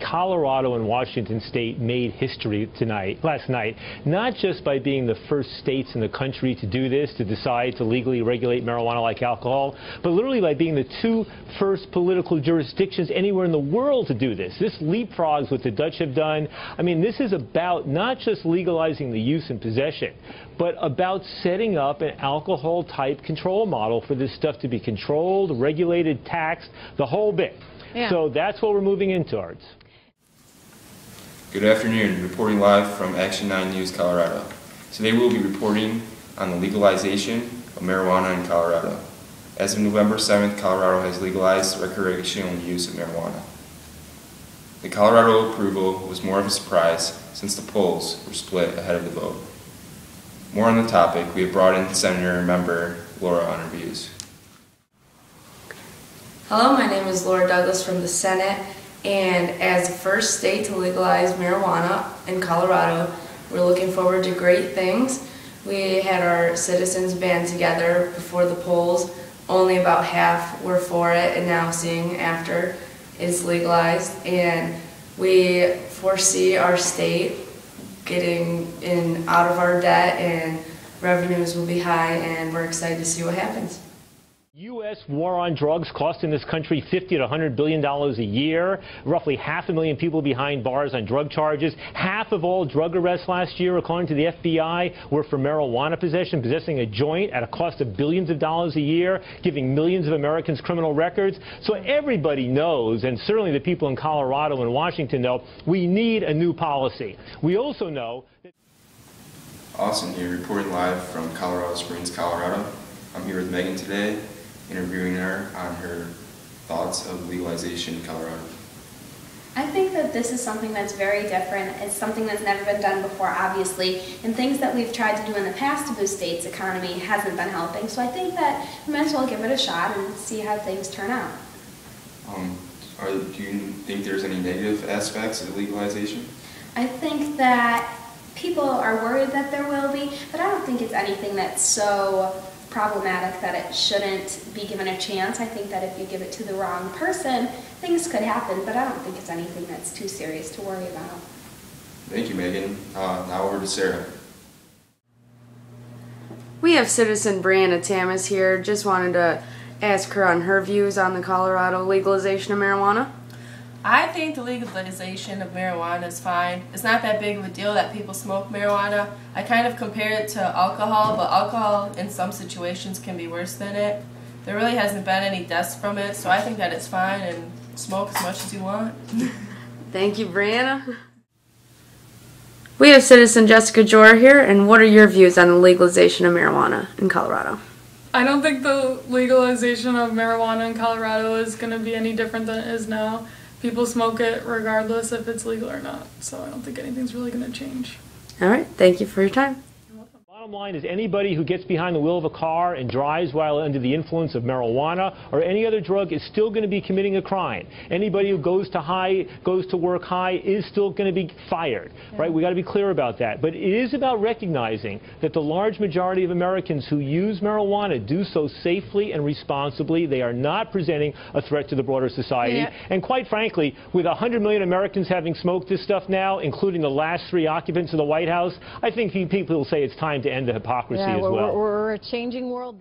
Colorado and Washington State made history last night, not just by being the first states in the country to do this, to decide to legally regulate marijuana like alcohol, but literally by being the two first political jurisdictions anywhere in the world to do this. This leapfrogs what the Dutch have done. I mean, this is about not just legalizing the use and possession, but about setting up an alcohol-type control model for this stuff to be controlled, regulated, taxed, the whole bit. Yeah. So that's what we're moving in towards. Good afternoon. Reporting live from Action 9 News, Colorado. Today we'll be reporting on the legalization of marijuana in Colorado. As of November 7th, Colorado has legalized recreational use of marijuana. The Colorado approval was more of a surprise since the polls were split ahead of the vote. More on the topic, we have brought in Senator and Member Laura on her views. Hello, my name is Laura Douglas from the Senate, and as the first state to legalize marijuana in Colorado, we're looking forward to great things. We had our citizens band together before the polls. Only about half were for it, and now seeing after it's legalized, and we foresee our state getting out of our debt, and revenues will be high, and we're excited to see what happens. U.S. war on drugs costing this country $50 to $100 billion a year. Roughly 500,000 people behind bars on drug charges. Half of all drug arrests last year, according to the FBI, were for marijuana possession, possessing a joint at a cost of billions of dollars a year, giving millions of Americans criminal records. So everybody knows, and certainly the people in Colorado and Washington know, we need a new policy. We also know that... Austin here, reporting live from Colorado Springs, Colorado. I'm here with Megan today, interviewing her on her thoughts of legalization in Colorado. I think that this is something that's very different. It's something that's never been done before, obviously, and things that we've tried to do in the past to boost states' economy hasn't been helping. So I think that we might as well give it a shot and see how things turn out. Do you think there's any negative aspects of legalization? I think that people are worried that there will be, but I don't think it's anything that's so problematic that it shouldn't be given a chance. I think that if you give it to the wrong person, things could happen, but I don't think it's anything that's too serious to worry about. Thank you, Megan. Now over to Sarah. We have citizen Brianna Tamas here. Just wanted to ask her on her views on the Colorado legalization of marijuana. I think the legalization of marijuana is fine. It's not that big of a deal that people smoke marijuana. I kind of compare it to alcohol, but alcohol in some situations can be worse than it. There really hasn't been any deaths from it, so I think that it's fine, and smoke as much as you want. Thank you, Brianna. We have citizen Jessica Jor here, and what are your views on the legalization of marijuana in Colorado? I don't think the legalization of marijuana in Colorado is going to be any different than it is now. People smoke it regardless if it's legal or not, so I don't think anything's really going to change. All right, thank you for your time. Bottom line is anybody who gets behind the wheel of a car and drives while under the influence of marijuana or any other drug is still going to be committing a crime. Anybody who goes to work high is still going to be fired, right? We got to be clear about that. But it is about recognizing that the large majority of Americans who use marijuana do so safely and responsibly. They are not presenting a threat to the broader society. And quite frankly, with 100 million Americans having smoked this stuff now, including the last 3 occupants of the White House, I think people will say it's time to end the hypocrisy as well. We're a changing world.